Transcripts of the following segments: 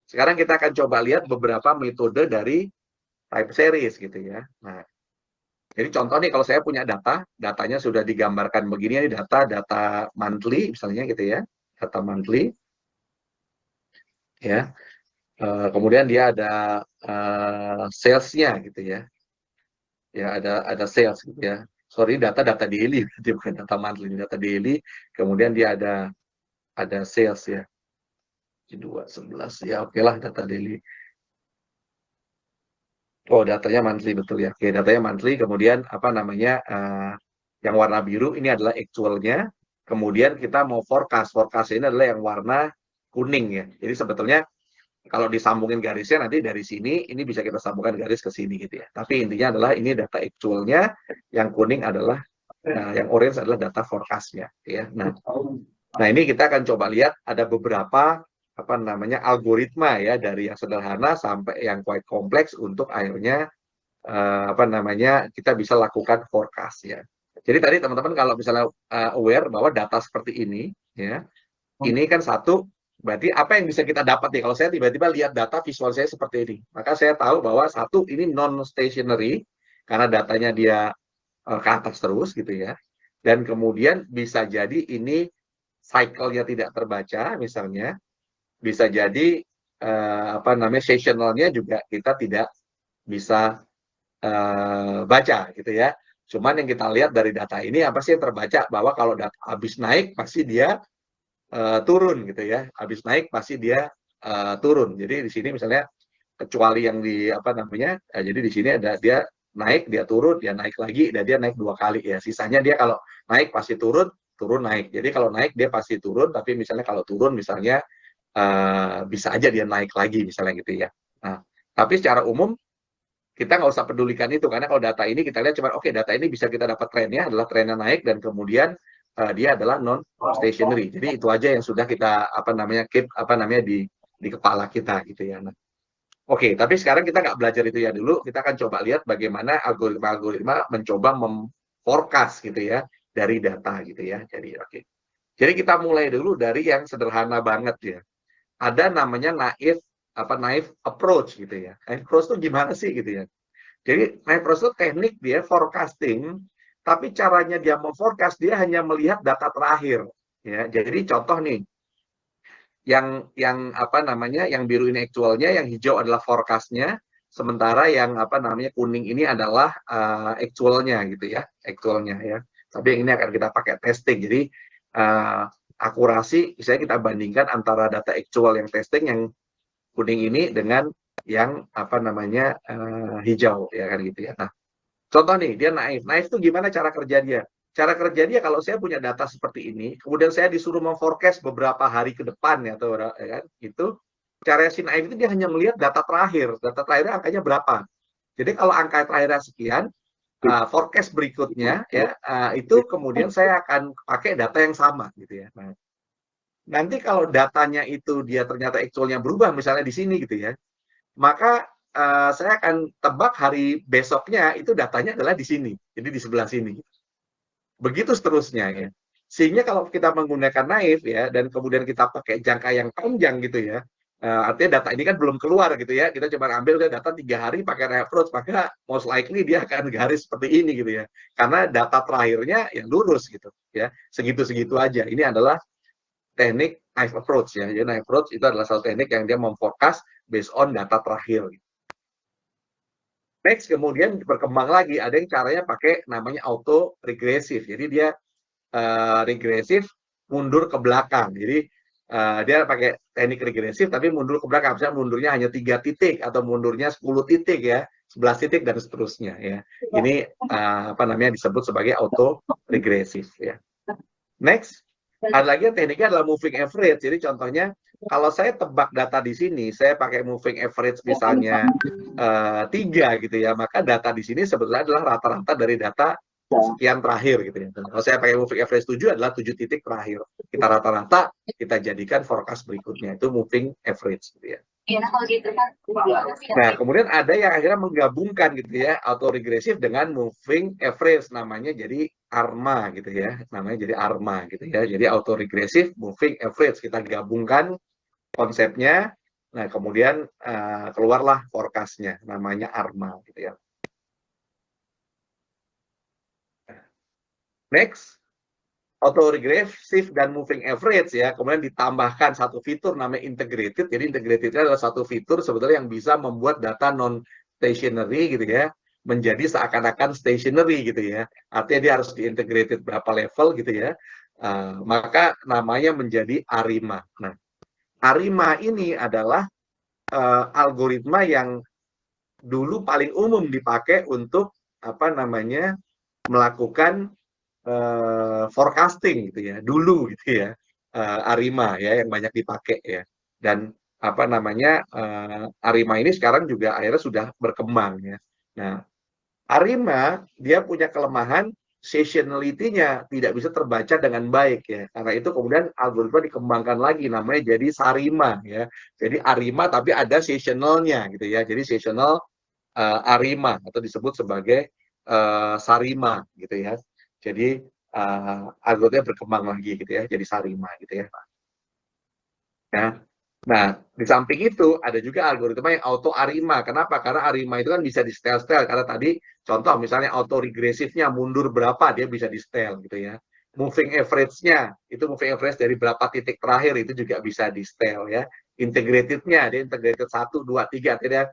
Sekarang kita akan coba lihat beberapa metode dari time series gitu ya. Nah, jadi contoh nih kalau saya punya datanya sudah digambarkan begini, ini data monthly misalnya gitu ya, data monthly ya. Kemudian dia ada sales-nya gitu ya. Ya ada sales gitu ya. Sorry, data daily, berarti bukan data monthly, data daily. Kemudian dia ada sales ya. 211 ya, oke lah data daily. Oh, datanya monthly betul ya. Oke, datanya monthly. Kemudian apa namanya? Yang warna biru ini adalah actualnya. Kemudian kita mau forecast. Forecast ini adalah yang warna kuning ya. Jadi sebetulnya kalau disambungin garisnya nanti dari sini ini bisa kita sambungkan garis ke sini gitu ya. Tapi intinya adalah ini data actualnya, yang kuning adalah yang orange adalah data forecastnya ya. Nah ini kita akan coba lihat ada beberapa apa namanya algoritma ya dari yang sederhana sampai yang quite kompleks untuk akhirnya apa namanya kita bisa lakukan forecast ya. Jadi tadi teman-teman kalau misalnya aware bahwa data seperti ini ya, ini kan satu berarti apa yang bisa kita dapat nih kalau saya tiba-tiba lihat data visual saya seperti ini, maka saya tahu bahwa satu ini non stationary karena datanya dia ke atas terus gitu ya. Dan kemudian bisa jadi ini cycle-nya tidak terbaca misalnya, bisa jadi apa namanya seasonalnya juga kita tidak bisa baca gitu ya. Cuman yang kita lihat dari data ini apa sih yang terbaca bahwa kalau data habis naik pasti dia turun gitu ya. Habis naik pasti dia turun. Jadi di sini misalnya kecuali yang di apa namanya, jadi di sini ada dia naik, dia turun, dia naik lagi, dan dia naik 2 kali ya. Sisanya dia kalau naik pasti turun, turun naik. Jadi kalau naik dia pasti turun, tapi misalnya kalau turun misalnya bisa aja dia naik lagi misalnya gitu ya. Nah, tapi secara umum kita nggak usah pedulikan itu karena kalau data ini kita lihat cuma oke data ini bisa kita dapat trennya adalah trennya naik dan kemudian dia adalah non stationary. Jadi itu aja yang sudah kita apa namanya keep apa namanya di kepala kita gitu ya. Nah, oke, tapi sekarang kita nggak belajar itu ya dulu. Kita akan coba lihat bagaimana algoritma-algoritma mencoba memforecast gitu ya dari data gitu ya. Jadi oke. Jadi kita mulai dulu dari yang sederhana banget ya. Ada namanya naive approach gitu ya. Naive approach itu gimana sih gitu ya? Jadi naive approach itu teknik dia forecasting, tapi caranya dia memforecast dia hanya melihat data terakhir. Ya, jadi contoh nih, yang apa namanya, yang biru ini actualnya, yang hijau adalah forecastnya, sementara yang apa namanya kuning ini adalah actualnya gitu ya, actualnya ya. Tapi yang ini akan kita pakai testing. Jadi akurasi, misalnya kita bandingkan antara data actual yang testing yang kuning ini dengan yang apa namanya hijau ya kan gitu ya. Nah, contoh nih dia naif. Naif itu gimana cara kerja dia? Cara kerja dia kalau saya punya data seperti ini, kemudian saya disuruh memforecast beberapa hari ke depan ya atau ya kan itu cara si naif itu dia hanya melihat data terakhir. Data terakhirnya angkanya berapa? Jadi kalau angka terakhirnya sekian, forecast berikutnya ya itu kemudian saya akan pakai data yang sama gitu ya. Nah, nanti kalau datanya itu dia ternyata actualnya berubah misalnya di sini gitu ya, maka saya akan tebak hari besoknya itu datanya adalah di sini, jadi di sebelah sini. Begitu seterusnya ya. Sehingga kalau kita menggunakan naif ya dan kemudian kita pakai jangka yang panjang gitu ya, artinya data ini kan belum keluar gitu ya, kita cuma ambil data 3 hari pakai naif approach, maka most likely dia akan garis seperti ini gitu ya. Karena data terakhirnya ya lurus gitu ya, segitu-segitu aja. Ini adalah teknik knife approach ya. Jadi knife approach itu adalah satu teknik yang dia memfokus based on data terakhir. Next kemudian berkembang lagi ada yang caranya pakai namanya auto regresif. Jadi dia regresif mundur ke belakang. Jadi dia pakai teknik regresif tapi mundur ke belakang. Misalnya mundurnya hanya 3 titik atau mundurnya 10 titik ya, 11 titik dan seterusnya ya. Ini apa namanya disebut sebagai auto regresif ya. Next, ada lagi yang tekniknya adalah moving average. Jadi contohnya, kalau saya tebak data di sini, saya pakai moving average misalnya 3 gitu ya, maka data di sini sebetulnya adalah rata-rata dari data sekian terakhir gitu ya. Kalau saya pakai moving average 7 adalah 7 titik terakhir. Kita rata-rata, kita jadikan forecast berikutnya. Itu moving average gitu ya. Nah, kemudian ada yang akhirnya menggabungkan gitu ya, autoregresif dengan moving average namanya jadi ARMA gitu ya. Namanya jadi ARMA gitu ya. Jadi autoregresif moving average kita gabungkan konsepnya Nah, kemudian keluarlah forecast-nya, namanya ARMA gitu ya. Next, autoregressive dan moving average ya, kemudian ditambahkan satu fitur namanya integrated. Jadi integrated adalah satu fitur sebetulnya yang bisa membuat data non stationary gitu ya menjadi seakan-akan stationary gitu ya. Artinya dia harus diintegrated berapa level gitu ya. Maka namanya menjadi ARIMA. Nah, ARIMA ini adalah algoritma yang dulu paling umum dipakai untuk apa namanya melakukan forecasting gitu ya dulu gitu ya, ARIMA ya yang banyak dipakai ya. Dan apa namanya ARIMA ini sekarang juga akhirnya sudah berkembang ya. Nah, ARIMA dia punya kelemahan seasonality-nya tidak bisa terbaca dengan baik ya. Karena itu kemudian algoritma dikembangkan lagi namanya jadi SARIMA ya. Jadi ARIMA tapi ada seasonal-nya gitu ya. Jadi seasonal ARIMA atau disebut sebagai SARIMA gitu ya. Jadi algoritma berkembang lagi gitu ya, jadi SARIMA gitu ya. Ya. Nah, di samping itu ada juga algoritma yang auto ARIMA. Kenapa? Karena ARIMA itu kan bisa di setel-setel. Karena tadi contoh misalnya auto regresifnya mundur berapa dia bisa di setel gitu ya. Moving average-nya itu moving average dari berapa titik terakhir itu juga bisa di setel ya. Integrated-nya dia integrated 1 2 3 tidak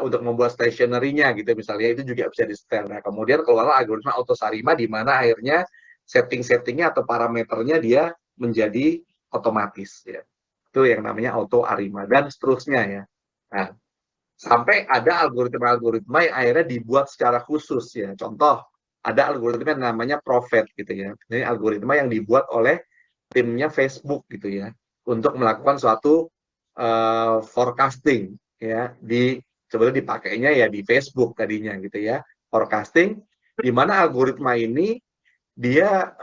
untuk membuat stationery-nya gitu misalnya itu juga bisa di setel. Nah, kemudian keluarlah algoritma auto SARIMA di mana akhirnya setting-settingnya atau parameternya dia menjadi otomatis ya. Itu yang namanya auto ARIMA dan seterusnya ya. Nah, sampai ada algoritma-algoritma yang akhirnya dibuat secara khusus ya. Contoh, ada algoritma yang namanya Prophet gitu ya. Ini algoritma yang dibuat oleh timnya Facebook gitu ya untuk melakukan suatu forecasting ya di sebenarnya dipakainya ya di Facebook tadinya gitu ya. Forecasting di mana algoritma ini dia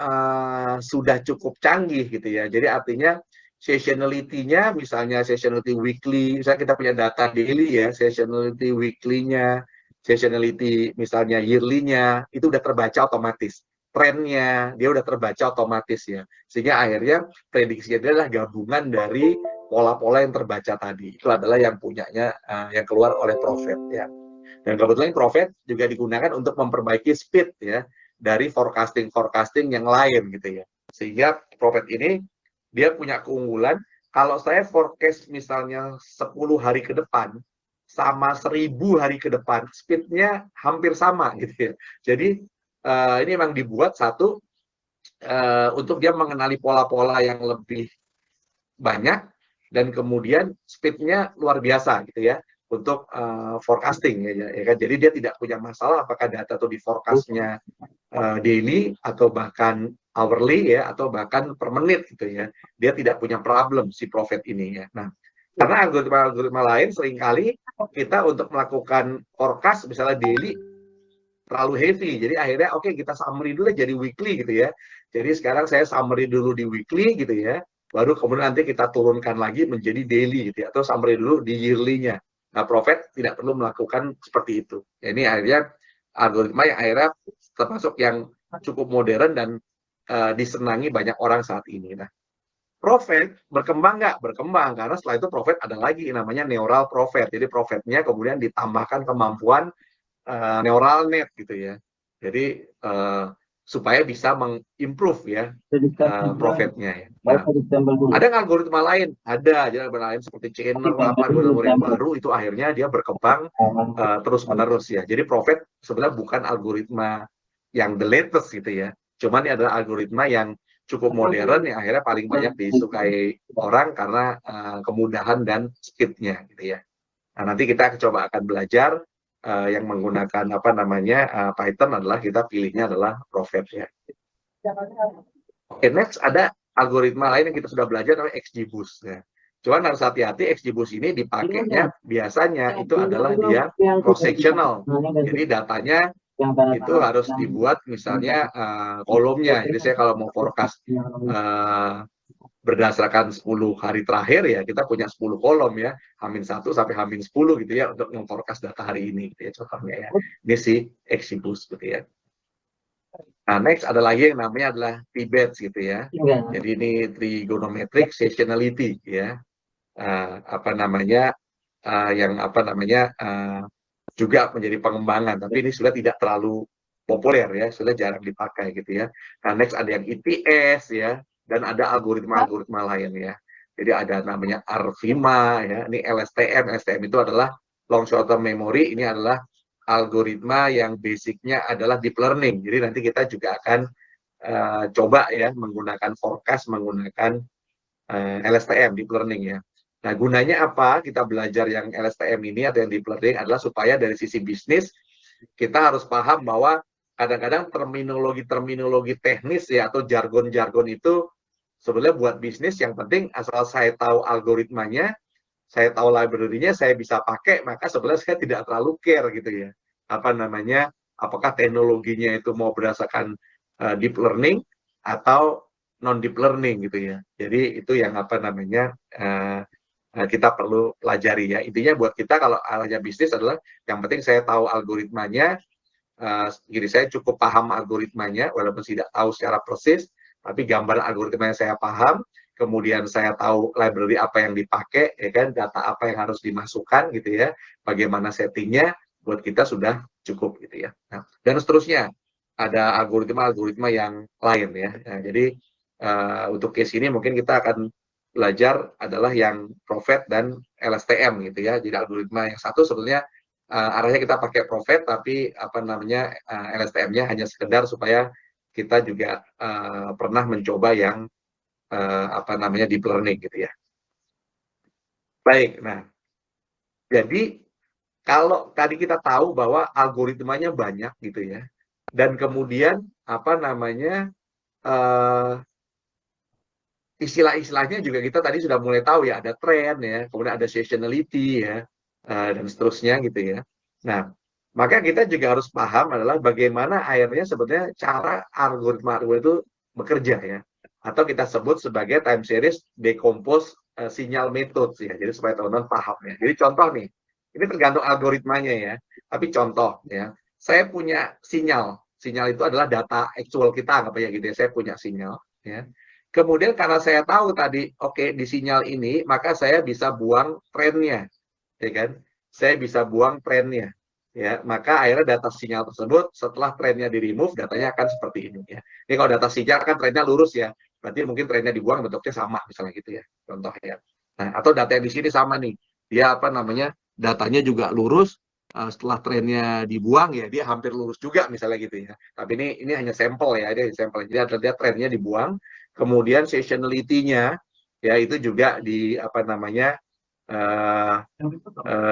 sudah cukup canggih gitu ya. Jadi artinya seasonality-nya misalnya seasonality weekly, misalnya kita punya data daily ya, seasonality weekly-nya, seasonality misalnya yearly-nya, itu udah terbaca otomatis. Trennya dia udah terbaca otomatis ya. Sehingga akhirnya prediksinya adalah gabungan dari pola-pola yang terbaca tadi. Itu adalah yang punyanya, yang keluar oleh Prophet ya. Dan kebetulan Prophet juga digunakan untuk memperbaiki speed ya dari forecasting yang lain gitu ya. Sehingga Prophet ini dia punya keunggulan kalau saya forecast misalnya 10 hari ke depan sama 1000 hari ke depan speednya hampir sama gitu ya. Jadi ini memang dibuat satu untuk dia mengenali pola-pola yang lebih banyak dan kemudian speednya luar biasa gitu ya untuk forecasting ya kan. Jadi dia tidak punya masalah apakah data itu di forecastnya daily atau bahkan hourly ya atau bahkan per menit gitu ya. Dia tidak punya problem si Prophet ini ya. Nah, karena algoritma-algoritma lain seringkali kita untuk melakukan forecast misalnya daily terlalu heavy. Jadi akhirnya oke kita summary dulu jadi weekly gitu ya. Jadi sekarang saya summary dulu di weekly gitu ya. Baru kemudian nanti kita turunkan lagi menjadi daily gitu ya. Atau summary dulu di yearly-nya. Nah, Prophet tidak perlu melakukan seperti itu. Ya, ini akhirnya algoritma yang akhirnya termasuk yang cukup modern dan disenangi banyak orang saat ini. Nah, Prophet berkembang nggak? Berkembang, karena setelah itu Prophet ada lagi namanya neural Prophet. Jadi Prophetnya kemudian ditambahkan kemampuan neural net gitu ya. Jadi supaya bisa mengimprove ya profitnya ya. Nah, ada algoritma lain? Ada algoritma lain seperti channel apa algoritma yang baru itu akhirnya dia berkembang terus menerus ya. Jadi profit sebenarnya bukan algoritma yang the latest gitu ya. Cuman ini adalah algoritma yang cukup modern yang akhirnya paling banyak disukai orang karena kemudahan dan speednya gitu ya. Nah, nanti kita coba akan belajar yang menggunakan apa namanya Python adalah kita pilihnya adalah Prophet ya. Oke, next ada algoritma lain yang kita sudah belajar namanya XGBoost ya. Cuman harus hati-hati XGBoost ini dipakainya biasanya itu adalah dia cross-sectional. Jadi datanya itu harus dibuat misalnya kolomnya. Jadi saya kalau mau forecast berdasarkan 10 hari terakhir ya kita punya 10 kolom ya H-1 sampai H-10 gitu ya untuk memforecast data hari ini gitu ya contohnya ya. Ini sih XGBoost gitu ya. Nah, next ada lagi yang namanya adalah T-Beds gitu ya. Jadi ini trigonometric seasonality ya. apa namanya juga menjadi pengembangan, tapi ini sudah tidak terlalu populer ya, sudah jarang dipakai gitu ya. Nah, next ada yang ETS ya, dan ada algoritma-algoritma lain ya. Jadi ada namanya Arvima ya, ini LSTM. LSTM itu adalah long short term memory, ini adalah algoritma yang basicnya adalah deep learning. Jadi nanti kita juga akan coba ya menggunakan forecast, menggunakan LSTM, deep learning ya. Nah, gunanya apa? Kita belajar yang LSTM ini atau yang deep learning adalah supaya dari sisi bisnis kita harus paham bahwa kadang-kadang terminologi-terminologi teknis ya atau jargon-jargon itu sebenarnya buat bisnis yang penting asal saya tahu algoritmanya, saya tahu library-nya, saya bisa pakai, maka sebenarnya saya tidak terlalu care gitu ya. Apa namanya? Apakah teknologinya itu mau berdasarkan deep learning atau non deep learning gitu ya. Jadi itu yang apa namanya kita perlu pelajari ya. Intinya buat kita kalau arahnya bisnis adalah yang penting saya tahu algoritmanya, jadi saya cukup paham algoritmanya walaupun tidak tahu secara persis, tapi gambar algoritmanya saya paham, kemudian saya tahu library apa yang dipakai, ya kan, data apa yang harus dimasukkan gitu ya, bagaimana settingnya, buat kita sudah cukup gitu ya. Nah, dan seterusnya ada algoritma-algoritma yang lain ya. Nah, jadi untuk case ini mungkin kita akan belajar adalah yang Prophet dan LSTM gitu ya. Jadi algoritma yang satu sebenarnya arahnya kita pakai Prophet, tapi apa namanya LSTM-nya hanya sekedar supaya kita juga pernah mencoba yang apa namanya deep learning gitu ya. Baik, nah jadi kalau tadi kita tahu bahwa algoritmanya banyak gitu ya, dan kemudian apa namanya istilah-istilahnya juga kita tadi sudah mulai tahu ya, ada tren ya, kemudian ada seasonality ya, dan seterusnya gitu ya. Nah, maka kita juga harus paham adalah bagaimana akhirnya sebenarnya cara algoritma itu bekerja ya, atau kita sebut sebagai time series decompose sinyal methods ya, jadi supaya teman-teman paham ya. Jadi contoh nih, ini tergantung algoritmanya ya, tapi contoh ya, saya punya sinyal, sinyal itu adalah data actual kita, anggap aja gitu ya, saya punya sinyal ya. Kemudian karena saya tahu tadi, oke, di sinyal ini, maka saya bisa buang trennya, ya kan? Saya bisa buang trennya, ya. Maka akhirnya data sinyal tersebut setelah trennya di remove, datanya akan seperti ini, ya. Ini kalau data sinyal kan trennya lurus ya, berarti mungkin trennya dibuang bentuknya sama, misalnya gitu ya, contohnya. Nah, atau data yang di sini sama nih, dia apa namanya, datanya juga lurus, setelah trennya dibuang ya dia hampir lurus juga misalnya gitu ya. Tapi ini hanya sampel ya, dia sampel. Jadi dia trennya dibuang, kemudian seasonality-nya ya itu juga di apa namanya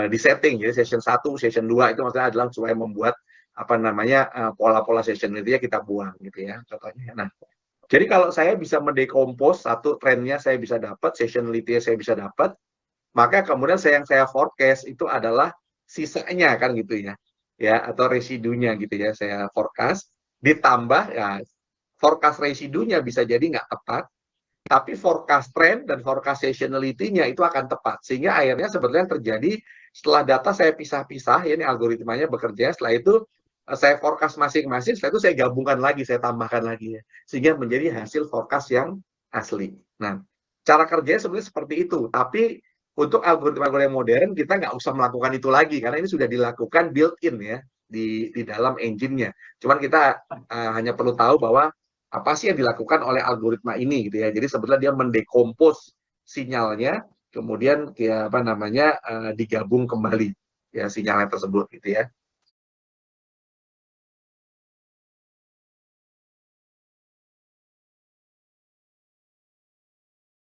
di setting. Jadi session 1, session 2 itu maksudnya adalah supaya membuat apa namanya pola-pola seasonality-nya kita buang gitu ya contohnya. Nah, jadi kalau saya bisa mendekompos satu trennya saya bisa dapat, seasonality-nya saya bisa dapat, maka kemudian yang saya forecast itu adalah sisanya kan gitu ya. Ya, atau residunya gitu ya saya forecast, ditambah ya forecast residunya bisa jadi nggak tepat, tapi forecast trend dan forecast seasonality-nya itu akan tepat. Sehingga akhirnya sebetulnya terjadi setelah data saya pisah-pisah, ya ini algoritmanya bekerja, setelah itu saya forecast masing-masing, setelah itu saya gabungkan lagi, saya tambahkan lagi ya. Sehingga menjadi hasil forecast yang asli. Nah, cara kerjanya sebenarnya seperti itu. Tapi untuk algoritma-algoritma modern, kita nggak usah melakukan itu lagi, karena ini sudah dilakukan built-in ya, di dalam engine-nya. Cuman kita hanya perlu tahu bahwa apa sih yang dilakukan oleh algoritma ini gitu ya. Jadi sebetulnya dia mendekompos sinyalnya, kemudian ya apa namanya digabung kembali ya sinyalnya tersebut gitu ya.